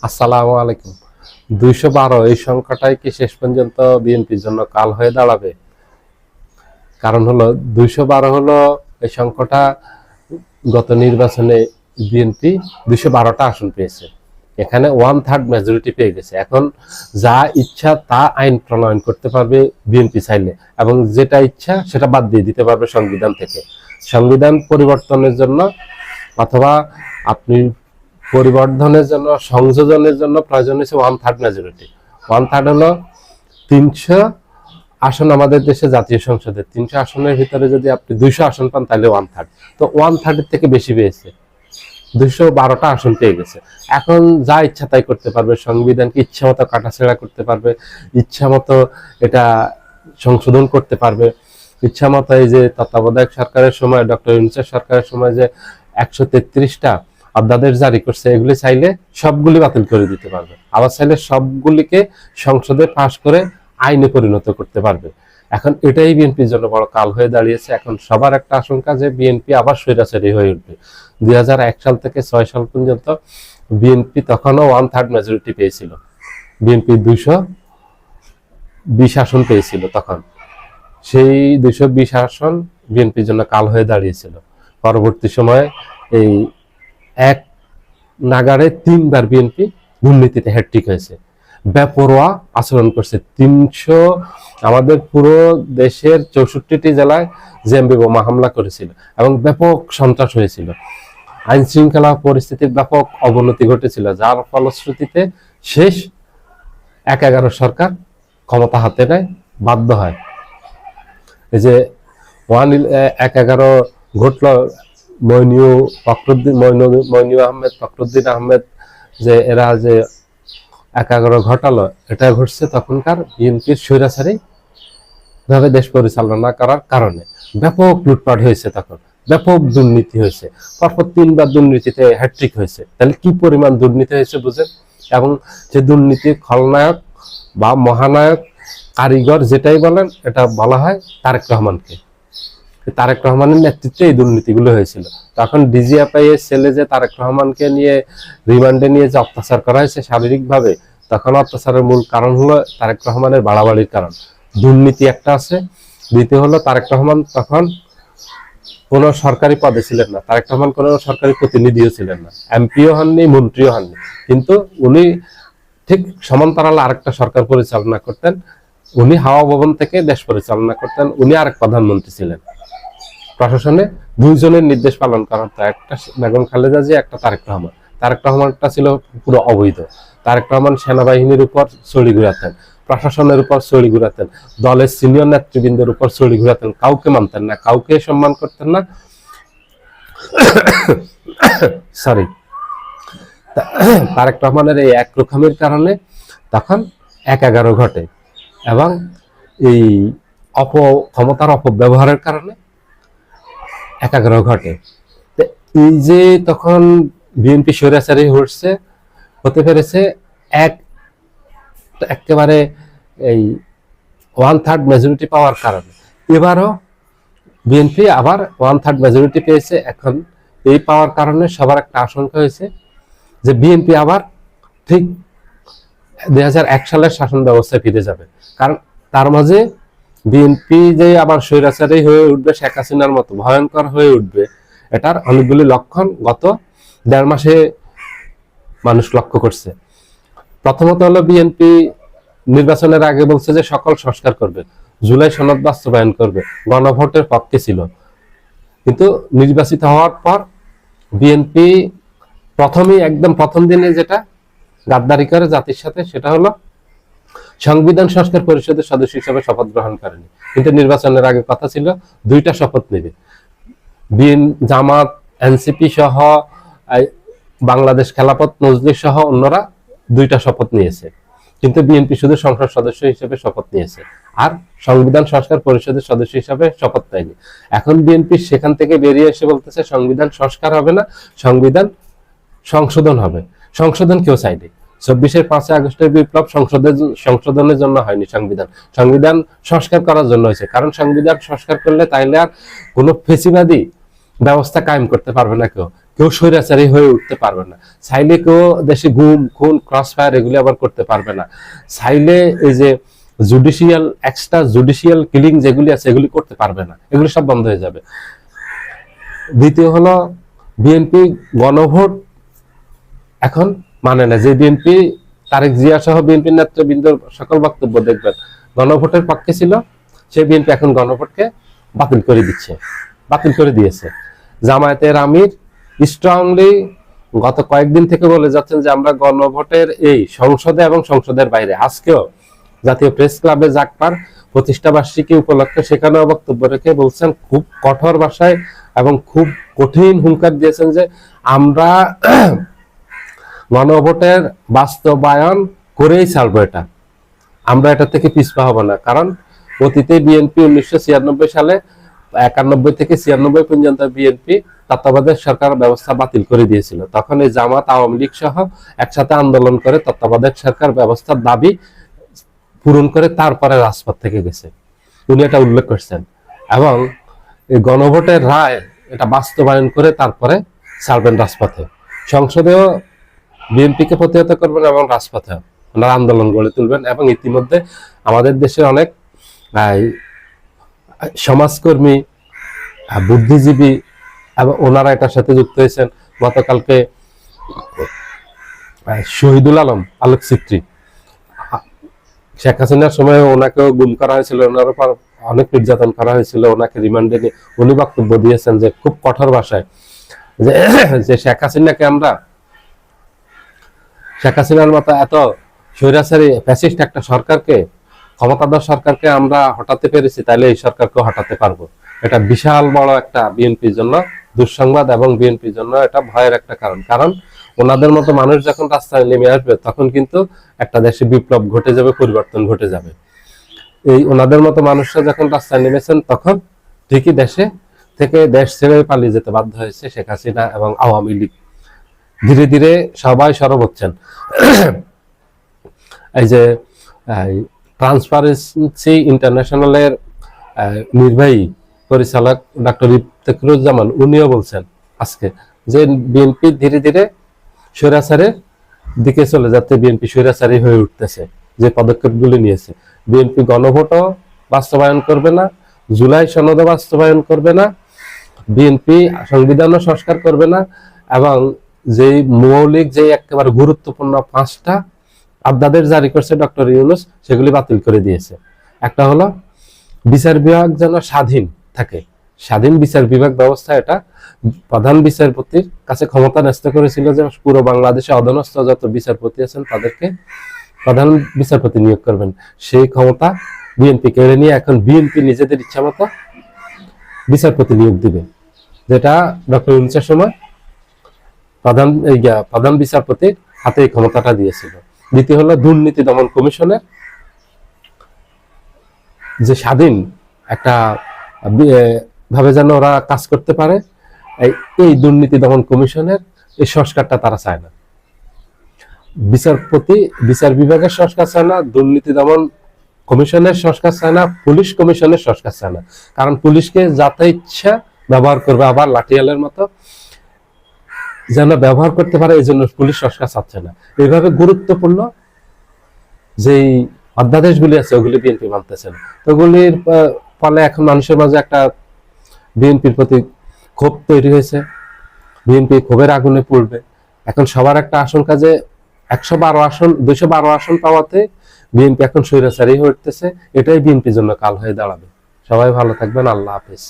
আসসালামু আলাইকুম। 212 এই সংখ্যাটাই কি শেষ পর্যন্ত বিএনপির জন্য কাল হয়ে দাঁড়াবে? কারণ হলো 212 হলো এই সংখ্যাটা গত নির্বাচনে বিএনপি 212টা আসন পেয়েছে। এখানে 1/3 মেজরিটি পেয়ে গেছে। এখন যা ইচ্ছা তা আইন প্রণয়ন করতে পারবে বিএনপি চাইলে, এবং যেটা ইচ্ছা সেটা বাদ দিয়ে দিতে পারবে সংবিধান থেকে। সংবিধান পরিবর্তনের জন্য অথবা আপনি পরিবর্ধনের জন্য, সংযোজনের জন্য প্রয়োজন হচ্ছে 1/3 মেজরিটি। 1/3 হলো 300 আসন আমাদের দেশে জাতীয় সংসদে। 300 আসনের ভিতরে যদি আপনি 200 আসন পান তাহলে 1/3। তো 1/3 এর থেকে বেশি পেয়েছে, 212টা আসন পেয়ে গেছে। এখন যা ইচ্ছা তাই করতে পারবে, সংবিধানকে ইচ্ছা মতো কাটাছেড়া করতে পারবে, ইচ্ছা মতো এটা সংশোধন করতে পারবে, ইচ্ছা মতো। এই যে তত্ত্বাবধায়ক সরকারের সময়, ডক্টর ইউনূসের সরকারের সময় যে 133টা অধ্যাদেশ জারি করছে, এগুলি চাইলে সবগুলি বাতিল করে দিতে পারবে, আবার চাইলে সবগুলিকে সংসদে পাশ করে আইনে পরিণত করতে পারবে। এখন এটাই বিএনপির জন্য বড় কাল হয়ে দাঁড়িয়েছে। এখন সবার একটা আশঙ্কা যে বিএনপি আবার স্বৈরাচারী হয়ে উঠবে। 2001 সাল থেকে 6 সাল পর্যন্ত বিএনপি তখনও 1/3 মেজরিটি পেয়েছিল। বিএনপি 220 আসন পেয়েছিল তখন। সেই 220 আসন বিএনপির জন্য কাল হয়ে দাঁড়িয়েছিল। পরবর্তী সময়ে এই এক নাগাড়ে 3বার বিএনপি দুর্নীতিতে হ্যাট্রিক হয়েছে, বেপরোয়া আচরণ করছে। আমাদের পুরো দেশের 64টি জেলায় জেএমবি বোমা হামলা করেছিল এবং ব্যাপক সন্ত্রাস হয়েছিল। আইন শৃঙ্খলা পরিস্থিতির ব্যাপক অবনতি ঘটেছিল, যার ফলশ্রুতিতে শেষ 1/11 সরকার ক্ষমতা হাতে নেয়, বাধ্য হয়। এই যে 1/11 ঘটল, মইনু আহমেদ, ফখরুদ্দিন আহমেদ, যে এরা যে 1/11 ঘটালো, এটা ঘটছে তখনকার বিএনপির স্বৈরাচারী ভাবে দেশ পরিচালনা করার কারণে। ব্যাপক লুটপাট হয়েছে, তখন ব্যাপক দুর্নীতি হয়েছে, পরপর 3বার দুর্নীতিতে হ্যাট্রিক হয়েছে। তাহলে কি পরিমাণ দুর্নীতি হয়েছে বুঝেন। এবং যে দুর্নীতির খলনায়ক বা মহানায়ক, কারিগর যেটাই বলেন, এটা বলা হয় তারেক রহমানকে। তারেক রহমানের নেতৃত্বে এই দুর্নীতিগুলো হয়েছিল। তখন ডিজিএফআই এর ছেলে যে তারেক রহমানকে নিয়ে রিমান্ডে নিয়ে যে অত্যাচার করা হয়েছে শারীরিকভাবে, তখন অত্যাচারের মূল কারণ হলো তারেক রহমানের বাড়াবাড়ির কারণ। দুর্নীতি একটা আছে। দ্বিতীয় হলো তারেক রহমান তখন কোনো সরকারি পদে ছিলেন না, তারেক রহমান কোনো সরকারি প্রতিনিধিও ছিলেন না, এমপিও হননি, মন্ত্রীও হননি, কিন্তু উনি ঠিক সমান্তরাল আরেকটা সরকার পরিচালনা করতেন। উনি হাওয়া ভবন থেকে দেশ পরিচালনা করতেন, উনি আরেক প্রধানমন্ত্রী ছিলেন। প্রশাসনে 2 জনের নির্দেশ পালন করার, একটা বেগম খালেদা জিয়া, একটা তারেক রহমান। তারেক রহমানটা ছিল পুরো অবৈধ। তারেক রহমান সেনাবাহিনীর উপর ছড়ি ঘুরাতেন, প্রশাসনের উপর ছড়ি ঘুরাতেন, দলের সিনিয়র নেতৃবৃন্দের উপর ছড়ি ঘুরাতেন, কাউকে মানতেন না, কাউকে সম্মান করতেন না। সরি, তারেক রহমানের এই একরকমের কারণে তখন 1/11 ঘটে, এবং এই ক্ষমতার অপব্যবহারের কারণে 1/11 ঘটে। এই যে তখন বিএনপি স্বৈরাচারী হতে পেরেছে একেবারে এই 1/3 মেজরিটি পাওয়ার কারণে। এবারও বিএনপি আবার 1/3 মেজরিটি পেয়েছে। এখন এই পাওয়ার কারণে সবার একটা আশঙ্কা হয়েছে যে বিএনপি আবার ঠিক 2001 সালের শাসন ব্যবস্থায় ফিরে যাবে। কারণ তার মাঝে বিএনপি যে আবার স্বৈরাচারী হয়ে উঠবে, শেখ হাসিনার মতো ভয়ঙ্কর হয়ে উঠবে, এটার অনেকগুলি লক্ষণ গত 1.5 মাসে মানুষ লক্ষ্য করছে। প্রথমত হলো বিএনপি নির্বাচনের আগে বলছে যে সকল সংস্কার করবে, জুলাই সনদ বাস্তবায়ন করবে, গণভোটের পক্ষে ছিল। কিন্তু নির্বাচিত হওয়ার পর বিএনপি একদম প্রথম দিনে যেটা গাদ্দারি করে জাতির সাথে, সেটা হলো সংবিধান সংস্কার পরিষদের সদস্য হিসেবে শপথ গ্রহণ করেনি। কিন্তু নির্বাচনের আগে কথা ছিল 2টা শপথ নেবে। জামাত, এনসিপি সহ, বাংলাদেশ খেলাফত মজলিস সহ অন্যরা 2টা শপথ নিয়েছে, কিন্তু বিএনপি শুধু সংসদ সদস্য হিসেবে শপথ নিয়েছে, আর সংবিধান সংস্কার পরিষদের সদস্য হিসেবে শপথ নেয়নি। এখন বিএনপি সেখান থেকে বেরিয়ে এসে বলতেছে সংবিধান সংস্কার হবে না, সংবিধান সংশোধন হবে। সংশোধন কেউ চাইনি। 24-এর 5 আগস্টের বিপ্লব সংশোধনের জন্য হয়নি, সংবিধান সংস্কার করার জন্য হয়েছে। কারণ সংবিধান সংস্কার করলে তাইলে আর কোনো ফেসিবাদী ব্যবস্থা কায়েম করতে পারবে না কেউ। কেউ স্বৈরাচারী হয়ে উঠতে পারবে না, চাইলে কেউ দেশে গুম খুন ক্রস ফায়ার এগুলি আবার করতে পারবে না, চাইলে এই যে জুডিশিয়াল এক্সট্রা জুডিশিয়াল কিলিং যেগুলি আছে এগুলি করতে পারবে না, এগুলি সব বন্ধ হয়ে যাবে। দ্বিতীয় হলো বিএনপি গণভোট এখন মানে না, যে বিএনপি তারেক জিয়া সহ বিএনপির নেতৃবৃন্দর সকল বক্তব্য দেখবেন গণভোটের পক্ষে ছিল, সেই বিএনপি এখন গণভোটকে বাতিল করে দিচ্ছে, বাতিল করে দিয়েছে। জামায়াতের আমির স্ট্রংলি গত কয়েকদিন থেকে বলে যাচ্ছেন যে আমরা গণভোটের এই সংসদে এবং সংসদের বাইরে, আজকেও জাতীয় প্রেস ক্লাবে জাগপার প্রতিষ্ঠা বার্ষিকী উপলক্ষে সেখানেও বক্তব্য রেখে বলছেন খুব কঠোর ভাষায় এবং খুব কঠিন হুঙ্কার দিয়েছেন যে আমরা গণভোটের বাস্তবায়ন করেই ছাড়বো, এটা আমরা এটা থেকে পিছপা হব না। কারণ অতীতে বিএনপি 1996 সালে 91 থেকে 96 পর্যন্ত বিএনপি তত্ত্বাবধায়ক সরকার ব্যবস্থা বাতিল করে দিয়েছিল, তখন এই জামাত আওয়ামী লীগ সহ একসাথে আন্দোলন করে তত্ত্বাবধায়ক সরকার ব্যবস্থার দাবি পূরণ করে তারপরে রাজপথ থেকে গেছে, উনি এটা উল্লেখ করছেন। এবং এই গণভোটের রায় এটা বাস্তবায়ন করে তারপরে ছাড়বেন রাজপথে, সংসদেও বিএনপিকে প্রতিহত করবেন এবং রাজপথে ওনারা আন্দোলন গড়ে তুলবেন। এবং ইতিমধ্যে আমাদের দেশে অনেক সমাজকর্মী বুদ্ধিজীবী এবং ওনারা এটার সাথে যুক্ত হয়েছেন। গতকালকে শহীদুল আলম আলোকচিত্রী, শেখ হাসিনার সময় ওনাকেও গুম করা হয়েছিল, ওনার উপর অনেক নির্যাতন করা হয়েছিল, ওনাকে রিমান্ডে নিয়ে উনি বক্তব্য দিয়েছেন যে খুব কঠোর ভাষায় যে শেখ হাসিনাকে আমরা, শেখ হাসিনার মতো এত স্বৈরাচারী ফ্যাসিস্ট একটা সরকারকে, ক্ষমতাধর সরকারকে আমরা হটাতে পেরেছি, তাইলে এই সরকারকে হটাতে পারবো। এটা বিশাল বড় একটা বিএনপির জন্য দুঃসংবাদ এবং বিএনপির জন্য এটা ভয়ের একটা কারণ। কারণ ওনাদের মতো মানুষ যখন রাস্তায় নেমে আসবে তখন কিন্তু একটা দেশে বিপ্লব ঘটে যাবে, পরিবর্তন ঘটে যাবে। এই ওনাদের মতো মানুষরা যখন রাস্তায় নেমেছেন তখন ঠিকই দেশে থেকে দেশ ছেড়ে পালিয়ে যেতে বাধ্য হয়েছে শেখ হাসিনা এবং আওয়ামী লীগ। ধীরে ধীরে সবাই সরব হচ্ছেন। এই যে ট্রান্সপারেন্সি ইন্টারন্যাশনালের নির্বাহী পরিচালক ডক্টর ইফতেখরুজ্জামান উনিও বলছেন আজকে যে বিএনপি ধীরে ধীরে স্বৈরাচারের দিকে চলে যাচ্ছে, বিএনপি স্বৈরাচারী হয়ে উঠতেছে। যে পদক্ষেপগুলি নিয়েছে, বিএনপি গণভোটও বাস্তবায়ন করবে না, জুলাই সনদও বাস্তবায়ন করবে না, বিএনপি সংবিধানও সংস্কার করবে না, এবং যেই মৌলিক যে একেবারে গুরুত্বপূর্ণ 5টা আদেশ জারি করছে ডক্টর ইউনূস সেগুলি বাতিল করে দিয়েছে। একটা হলো বিচার বিভাগ যেন স্বাধীন থাকে, স্বাধীন বিচার বিভাগ ব্যবস্থা, এটা প্রধান বিচারপতির কাছে ক্ষমতা ন্যস্ত করেছিল যে পুরো বাংলাদেশে অধস্তন যত বিচারপতি আছেন তাদেরকে প্রধান বিচারপতি নিয়োগ করবেন, সেই ক্ষমতা বিএনপি কেড়ে নিয়ে এখন বিএনপি নিজেদের ইচ্ছা মতো বিচারপতি নিয়োগ দিবে, যেটা ডক্টর ইউনূসের সময় প্রধান বিচারপতির হাতে এই ক্ষমতাটা দিয়েছিল। দ্বিতীয় হলো দুর্নীতি দমন কমিশনের যে স্বাধীন একটা ভাবে যেন ওরা কাজ করতে পারে, এই দুর্নীতি দমন কমিশনের এই সংস্কারটা তারা চায় না। বিচার বিভাগের সংস্কার চায় না, দুর্নীতি দমন কমিশনের সংস্কার চায় না, পুলিশ কমিশনের সংস্কার চায় না। কারণ পুলিশকে যাতে ইচ্ছা ব্যবহার করবে, আবার লাঠিয়ালের মতো যেন ব্যবহার করতে পারে, এই জন্য পুলিশ সংস্কার চাচ্ছে না। এইভাবে গুরুত্বপূর্ণ যেই অধ্যাদেশগুলি আছে ওগুলি বিএনপি মানতেছে না। ওগুলির ফলে এখন মানুষের মাঝে একটা বিএনপির প্রতি ক্ষোভ তৈরি হয়েছে, বিএনপি ক্ষোভের আগুনে পড়বে। এখন সবার একটা আশঙ্কা যে 212 আসন পাওয়াতে বিএনপি এখন স্বৈরাচারী হয়ে উঠতেছে, এটাই বিএনপির জন্য কাল হয়ে দাঁড়াবে। সবাই ভালো থাকবেন, আল্লাহ হাফেজ।